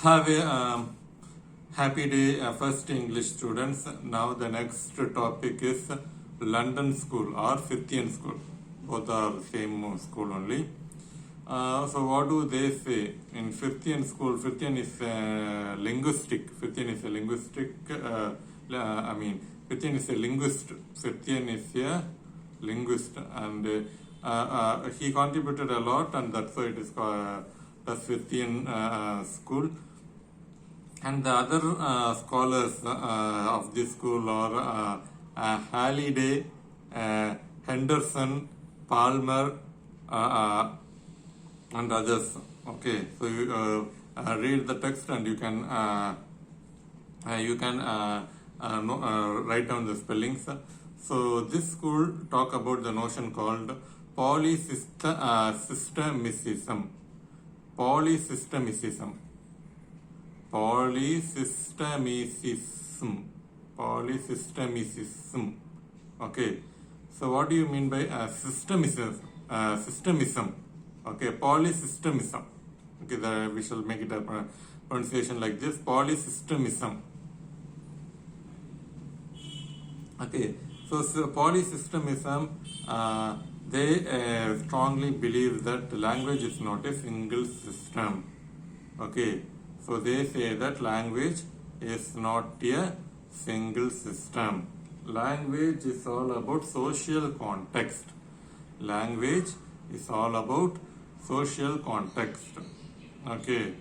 Have a happy day, first English students. Now the next topic is London School or Fithian School. Both are same school only. So what do they say in Fithian School? Fithian is linguistic. Fithian is a linguistic. Fithian is a linguist. Fithian is a linguist, and he contributed a lot, and that's why it is called the Fithian School. And the other scholars of this school are Halliday, Henderson, Palmer, and others. Okay, so you read the text and you can write down the spellings. So this school talk about the notion called polysystemicism. Polysystemicism. Polysystemicism. Polysystemicism. Okay. So what do you mean by systemism? Systemism. Okay. Polysystemism. Okay. We shall make it a pronunciation like this. Polysystemism. Okay. So polysystemism. They strongly believe that language is not a single system. Okay. So they say that language is not a single system. Language is all about social context. Language is all about social context. Okay.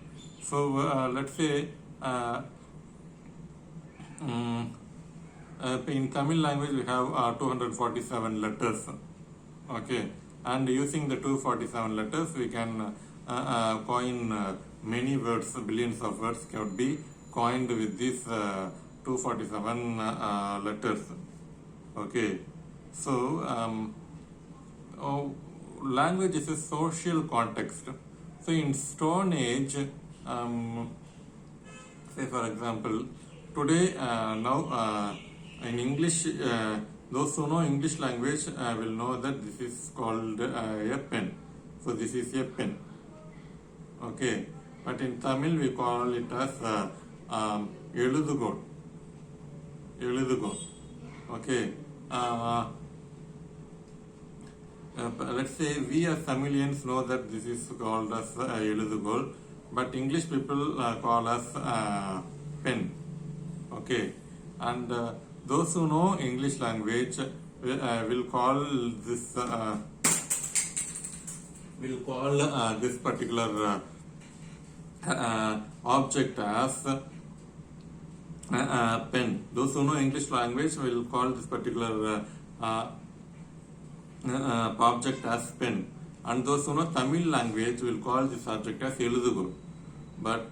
So let's say in Tamil language we have 247 letters. Okay. And using the 247 letters we can coin many words, billions of words can be coined with these 247 letters. Okay, so language is a social context. So in Stone Age, say for example, today now in English, those who know English language will know that this is called a pen. So this is a pen. Okay. But in Tamil we call it as Eludugol. Eludugol. Okay. Let's say we as Tamilians know that this is called as Eludugol, but English people call us pen. Okay. And those who know English language will call this this particular object as pen. Those who know English language will call this particular object as pen, and those who know Tamil language will call this object as Eludugol. But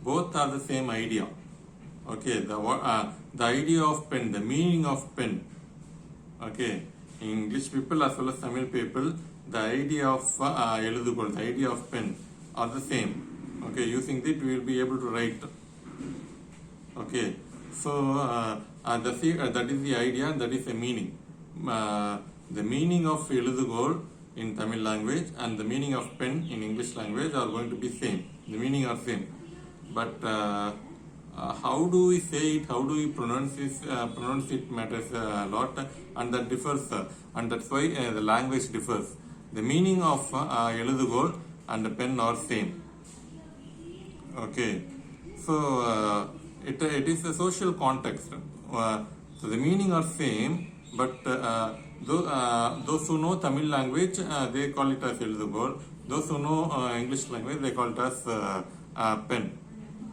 both are the same idea. Okay, the idea of pen, the meaning of pen. Okay, English people as well as Tamil people, the idea of Eludugol, the idea of pen are the same. Okay, using it we will be able to write. Okay, so that is the idea, that is the meaning. The meaning of Eludugol in Tamil language and the meaning of pen in English language are going to be same. The meaning are same. But how do we say it, how do we pronounce it matters a lot, and that differs, and that's why the language differs. The meaning of Eludugol and the pen are same. Okay, so it is a social context. So the meaning are same, but those who know Tamil language they call it as Eludugol. Those who know English language they call it as pen.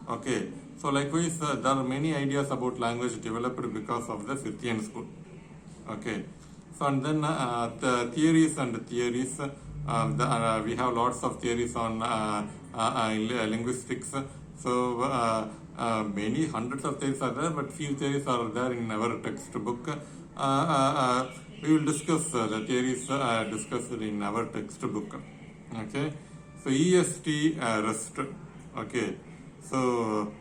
Okay, so likewise there are many ideas about language developed because of the Fithian school. Okay, so and then the theories and theories. We have lots of theories on linguistics. So many hundreds of theories are there, but few theories are there in our textbook. We will discuss the theories discussed in our textbook. Okay, so EST rest. Okay, so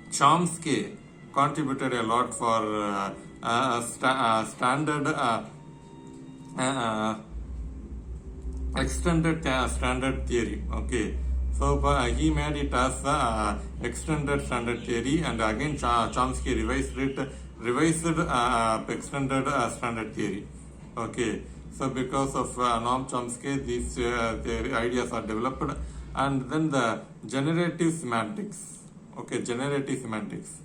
Chomsky contributed a lot for standard extended standard theory. Okay, So he made it as extended standard theory, and again Chomsky revised extended standard theory. Okay, so because of Noam Chomsky, these their ideas are developed, and then the generative semantics. Okay, generative semantics.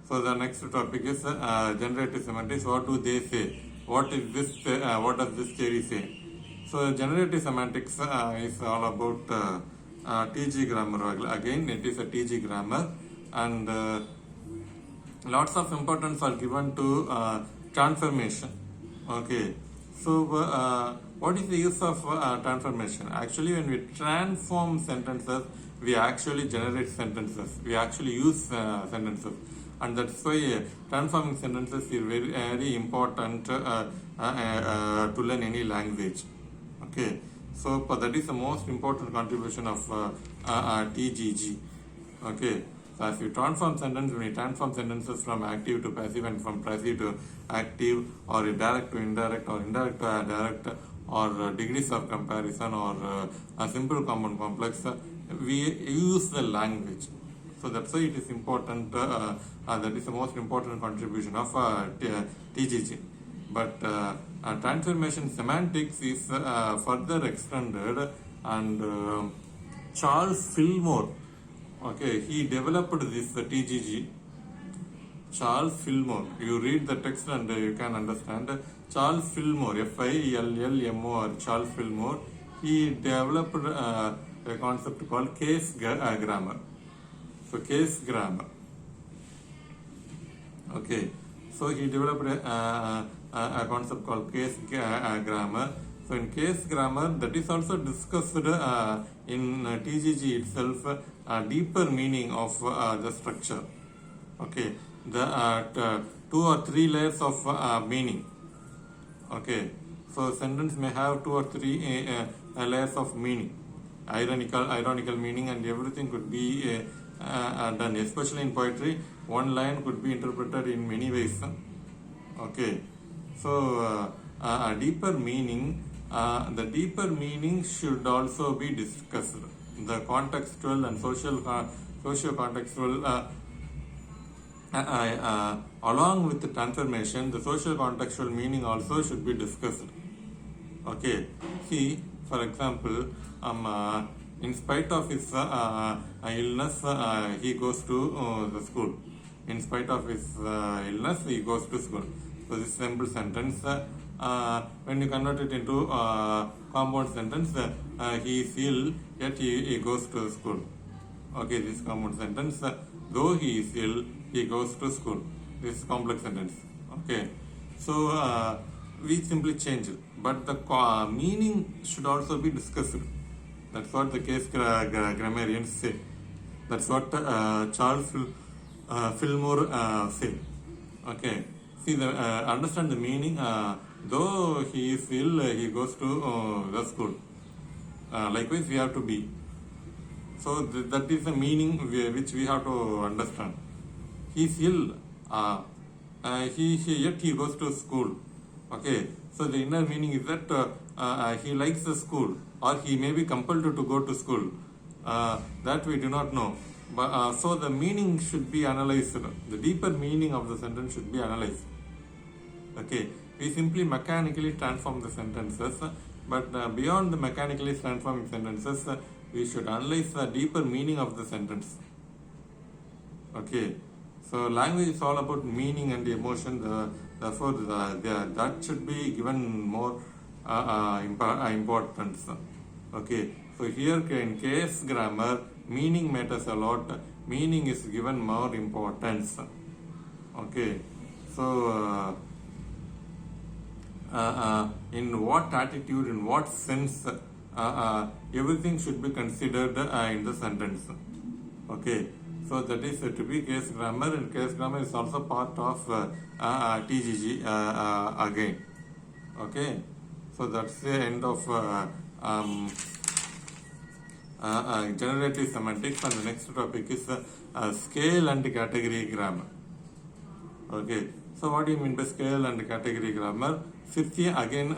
So the next topic is generative semantics. What do they say? What is this? What does this theory say? So generative semantics is all about TG grammar. Again, it is a TG grammar, and lots of importance are given to transformation. Okay, so what is the use of transformation? Actually, when we transform sentences, we actually generate sentences. We actually use sentences, and that's why transforming sentences is very, very important to learn any language. Okay, so that is the most important contribution of TGG. Okay, so as we transform sentences, when we transform sentences from active to passive and from passive to active, or direct to indirect, or indirect to direct, or degrees of comparison, or a simple common complex, we use the language. So that's why it is important, that is the most important contribution of TGG. But transformation semantics is further extended, and Charles Fillmore, okay, he developed this TGG. Charles Fillmore, you read the text and you can understand. Charles Fillmore, Fillmore, Charles Fillmore, he developed a concept called case grammar. So case grammar. Okay, so he developed a concept called case grammar. So in case grammar, that is also discussed in TGG itself, a deeper meaning of the structure. Okay, the 2 or 3 layers of meaning. Okay, so sentence may have 2 or 3 layers of meaning, ironical meaning, and everything could be done. Especially in poetry, one line could be interpreted in many ways. Okay, so a deeper meaning, the deeper meaning should also be discussed. The contextual and socio-contextual, along with the transformation, the social contextual meaning also should be discussed. Okay, see, for example, in spite of his illness, he goes to the school. In spite of his illness, he goes to school. So this simple sentence, when you convert it into compound sentence, he is ill, yet he goes to school. Okay, this compound sentence, though he is ill, he goes to school. This is complex sentence. Okay, so we simply change it, but the meaning should also be discussed. That's what the case grammarians say. That's what Charles Fillmore say. Okay, see, understand the meaning. Though he is ill, he goes to the school. Likewise, we have to be. So that is the meaning which we have to understand. He is ill, yet he goes to school. Okay, so the inner meaning is that he likes the school, or he may be compelled to go to school. That we do not know. But so the meaning should be analyzed. The deeper meaning of the sentence should be analyzed. Okay, we simply mechanically transform the sentences, but beyond the mechanically transforming sentences, we should analyze the deeper meaning of the sentence. Okay, so language is all about meaning and emotion. Therefore, that should be given more importance. Okay, so here in case grammar, meaning matters a lot. Meaning is given more importance. Okay, so in what attitude, in what sense, everything should be considered in the sentence. Okay, so that is to be case grammar, and case grammar is also part of TGG again. Okay, so that's the end of generative semantics, and the next topic is scale and category grammar. Okay, so what do you mean by scale and category grammar? Fifth Again,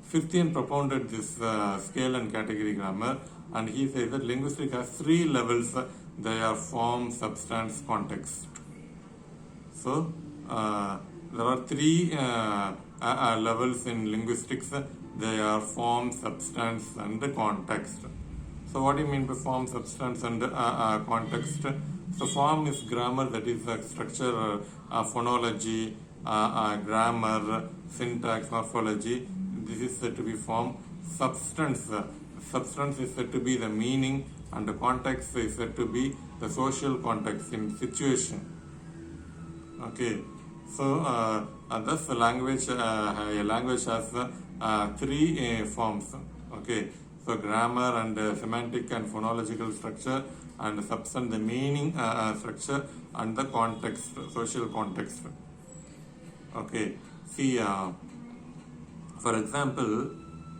Fifth propounded this scale and category grammar. and he says that linguistics has 3 levels. They are form, substance, context. So there are 3 levels in linguistics. They are form, substance, and context. So what do you mean by form, substance, and context? So form is grammar, that is structure, phonology, grammar, syntax, morphology. This is said to be form. Substance is said to be the meaning, and the context is said to be the social context in situation. Okay, so thus the language, a language has 3 forms. Okay, so grammar and semantic and phonological structure, and substance, the meaning structure, and the context, social context. Okay, see, for example,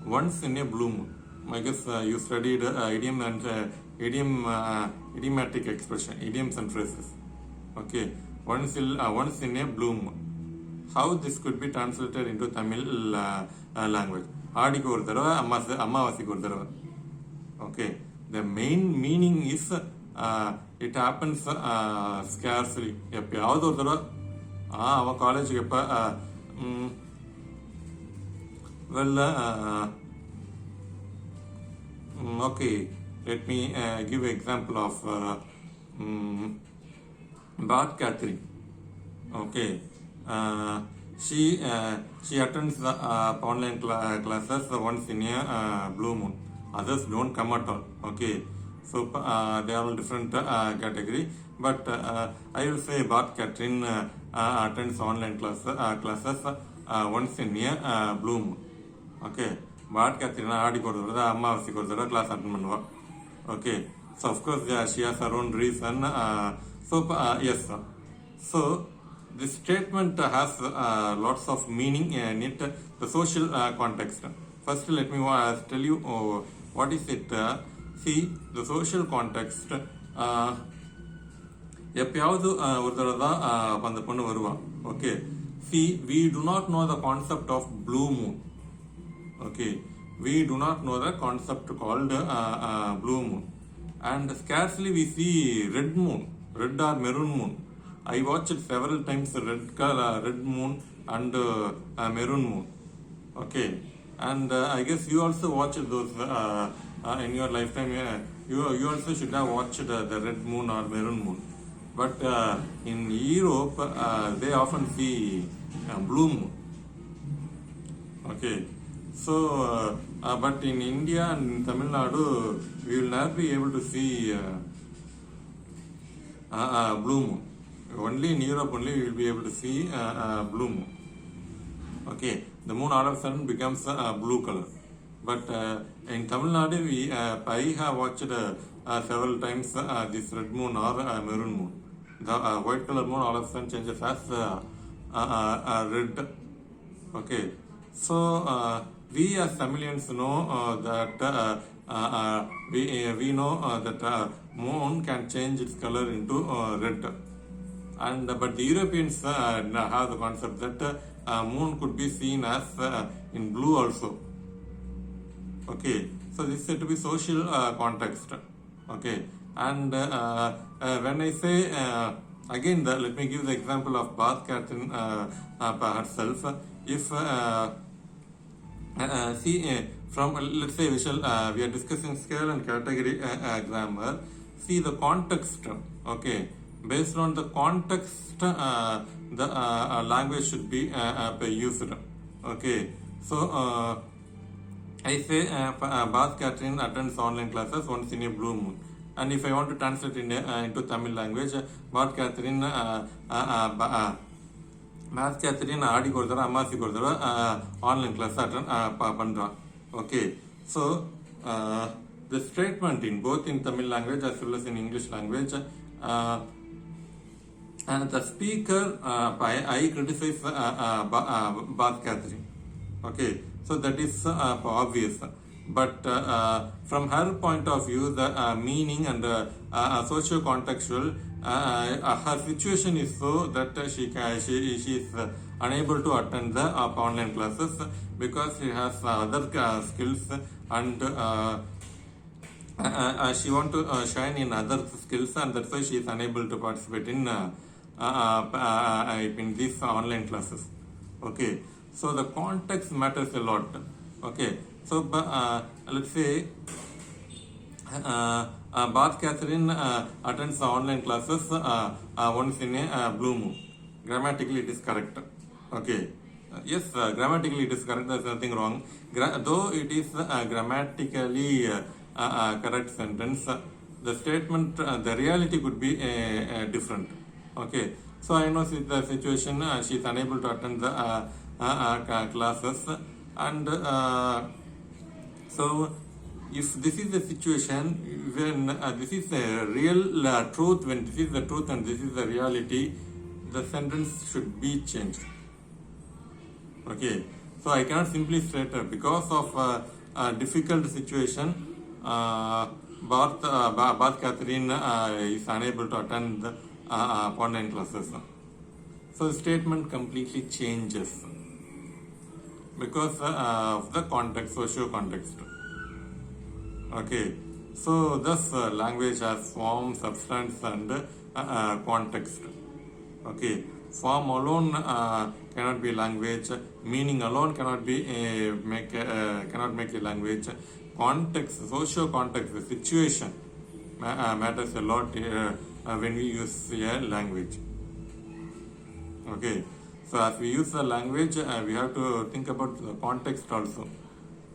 once in a blue moon. I guess you studied idiom and idiomatic expression, idioms and phrases. Okay, once in a blue moon. How this could be translated into Tamil language? ஆடிக்கு ஒரு தடவை, அமாவாசைக்கு ஒரு தடவை. Okay, the main meaning is it happens scarcely. எப்பயாவது ஒரு தடவை. அவன் காலேஜுக்கு எப்போ okay, let me give an example of Bart Catherine. Okay, she attends the online classes once in a blue moon. Others don't come at all. Okay, so they are all different category, but I will say Bart Catherine attends online classes once in a blue moon. Okay, Bart Catherine ஆடிக்கு ஒரு தடவை, அமாவாசைக்கு ஒரு தடவை class attend பண்ணுவா. Okay, so of course she has her own reason. So yes, so this statement has lots of meaning in it. The social context. First, let me tell you what is it. See, the social context. எப்பயாவது ஒரு தடவை தான் அந்த பொண்ணு வருவா. Okay, see, we do not know the concept of blue moon. Okay, we do not know the concept called blue moon, and scarcely we see red moon, red or maroon moon. I watched several times red moon and maroon moon. Okay, and I guess you also watched those in your lifetime. You also should have watched the red moon or maroon moon, but in Europe they often see blue moon. Okay, so but in India and Tamil Nadu we will never be able to see blue moon. Only in Europe only we will be able to see blue moon. Okay, the moon all of a sudden becomes blue color, but in Tamil Nadu I have watched several times this red moon or maroon moon. The white color moon all of a sudden changes as red. Okay, so we as Tamilians know that we know that moon can change its color into red, and but the Europeans have the concept that moon could be seen as in blue also. Okay, so this is said to be social context. Okay, and when I say again, let me give the example of Bart Catherine herself. If see, from let's say we are discussing scale and category grammar. See the context. Okay, based on the context, the language should be used. Okay, so I say Bart Catherine attends online classes once in a blue moon, and if I want to translate into Tamil language, Bart Catherine Math Catherine ஆடிக்கு ஒரு தடவை, அமாவாசைக்கு ஒரு தடவை online class attend பண்ணுறான். Okay, so the statement in both in Tamil language as well as in English language, and the speaker I criticize Bart Catherine. Okay, so that is obvious, but from her point of view, the meaning and socio-contextual, her situation is so that she is unable to attend the online classes because she has other skills and she want to shine in other skills, and that's why she is unable to participate in these online classes. Okay, so the context matters a lot. Okay, so let's say Bath Catherine attends the online classes once in a blue moon. Grammatically, it is correct. Okay. Yes, grammatically it is correct. There's nothing wrong. Though it is grammatically correct sentence, the statement, the reality could be different. Okay. So I know the situation. She is unable to attend the classes, and so if this is the situation, when this is the real truth, when this is the truth and this is the reality, the sentence should be changed. Okay, so I cannot simply state because of a difficult situation, Bath Catherine is unable to attend the online classes. So the statement completely changes because of the context, socio context. Okay, so thus language has form, substance, and context. Okay, form alone cannot be language. Meaning alone cannot be cannot make a language. Context, socio context, the situation matters a lot when we use a language. Okay, so as we use the language, we have to think about the context also.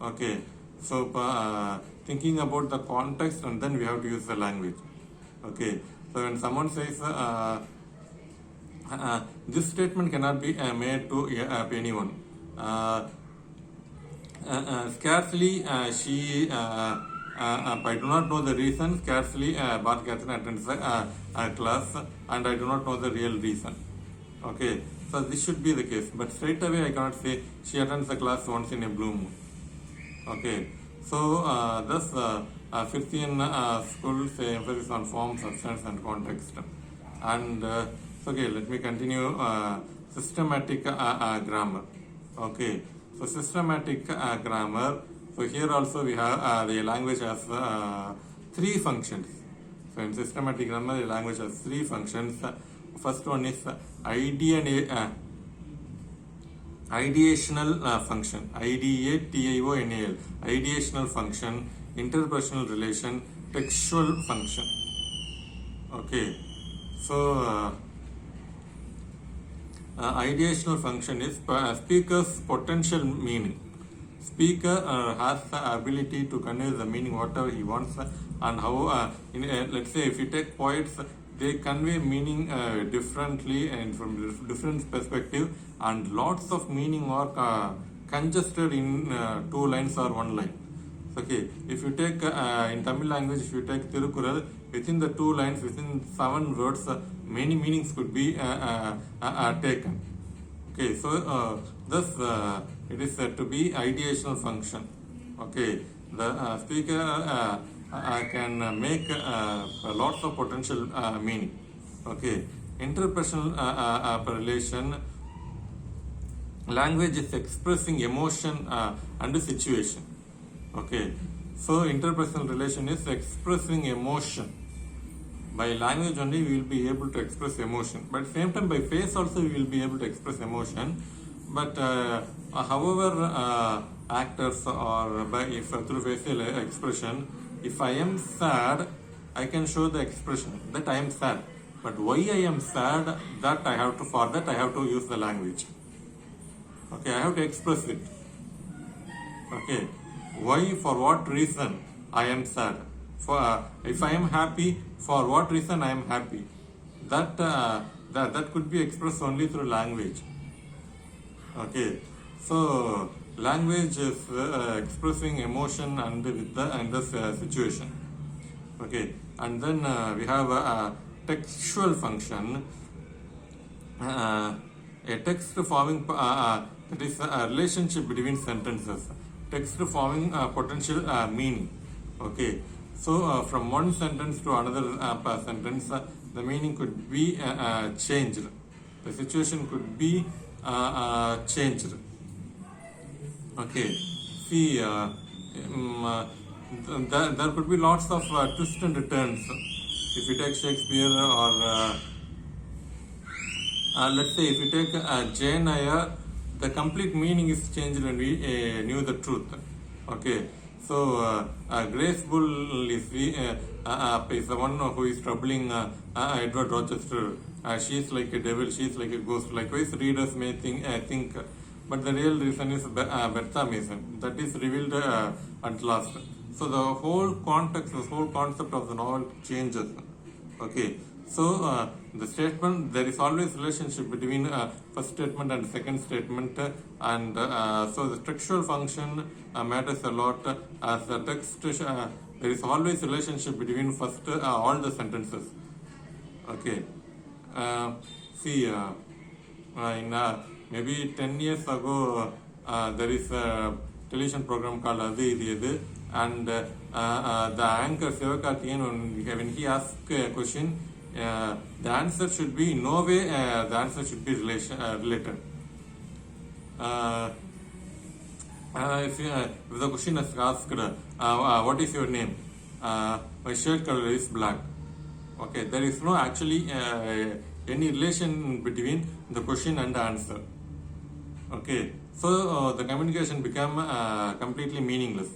Okay, so thinking about the context, and then we have to use the language. Okay, so when someone says this statement cannot be made to anyone. Scarcely she, I do not know the reason, scarcely Bath Catherine attends a class, and I do not know the real reason. Okay, so this should be the case, but straight away I cannot say she attends the class once in a blue moon. Okay, so thus Fifth school say emphasis on form, substance, and context. And okay, let me continue. Systematic grammar. Okay, so systematic grammar. So here also we have the language has three functions. So in systematic grammar, the language has three functions. First one is ideational function, IDATIONAL, ideational function, interpersonal relation, textual function. Okay, so ideational function is speaker's potential meaning. Speaker has the ability to convey the meaning whatever he wants, and how let's say if you take poets, they convey meaning differently and from different perspective, and lots of meaning are congested in 2 lines or 1 line. Okay, if you take in Tamil language, if you take Tirukural, within the 2 lines, within 7 words, many meanings could be taken. Okay, so thus it is said to be ideational function. Okay, the speaker can make lots of potential meaning. Okay, interpersonal relation. Language is expressing emotion and situation. Okay, so interpersonal relation is expressing emotion. By language only we will be able to express emotion, but same time by face also we will be able to express emotion. But however actors or by if through facial expression, if I am sad, I can show the expression that I am sad. But why I am sad, that I have to, for that I have to use the language. Okay, I have to express it. Okay, why, for what reason I am sad? For if I am happy, for what reason I am happy? That could be expressed only through language. Okay, so language is expressing emotion and with the situation. Okay, and then we have a textual function. A text forming that is a relationship between sentences. Text forming potential meaning. Okay, so from one sentence to another sentence, the meaning could be changed. The situation could be changed. Okay, see, there could be lots of twists and turns. If you take Shakespeare or let's say if you take Jane Eyre, the complete meaning is changed when we knew the truth. Okay, so Grace Bull is the one who is troubling Edward Rochester. She is like a devil, she is like a ghost. Likewise, readers may think, but the real reason is Bertha Mason. That is revealed at last. So the whole context, the whole concept of the novel changes. Okay, so the statement, there is always relationship between first statement and second statement, and so the textual function matters a lot. As the text, there is always relationship between first all the sentences. Okay, see, in maybe 10 years ago, there is a television program called Adi Idi Edu, and the anchor Sivakarthikeyan, when he asks a question, the answer should be in no way the answer should be related. If the question is asked, what is your name? My shirt color is black. Okay, there is no actually any relation between the question and the answer. Okay, so the communication become completely meaningless.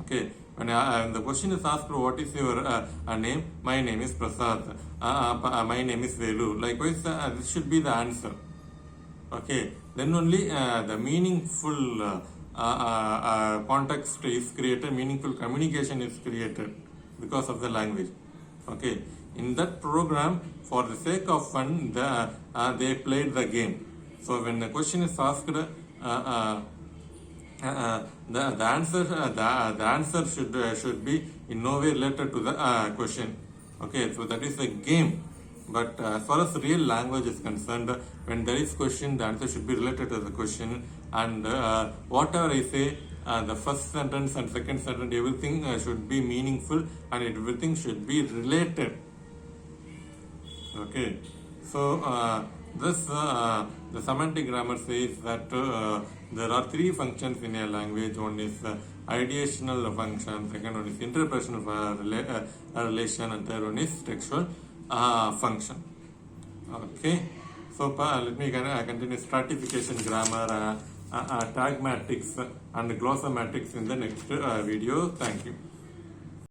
Okay, when the question is asked, what is your name? My name is Prasad. My name is Velu. Likewise, this should be the answer. Okay, then only the meaningful context is created, meaningful communication is created because of the language. Okay, in that program, for the sake of fun, they played the game. So when the question is asked, the answer should be in no way related to the question. Okay, so that is a game. But as far as real language is concerned, when there is question, the answer should be related to the question. And whatever I say, the first sentence and second sentence, everything should be meaningful and everything should be related. Okay, so this the semantic grammar says that there are three functions in a language. One is ideational function, second one is interpersonal relation, and third one is textual function. Okay, so let me continue stratification grammar, tagmatics and glossamatics in the next video. Thank you.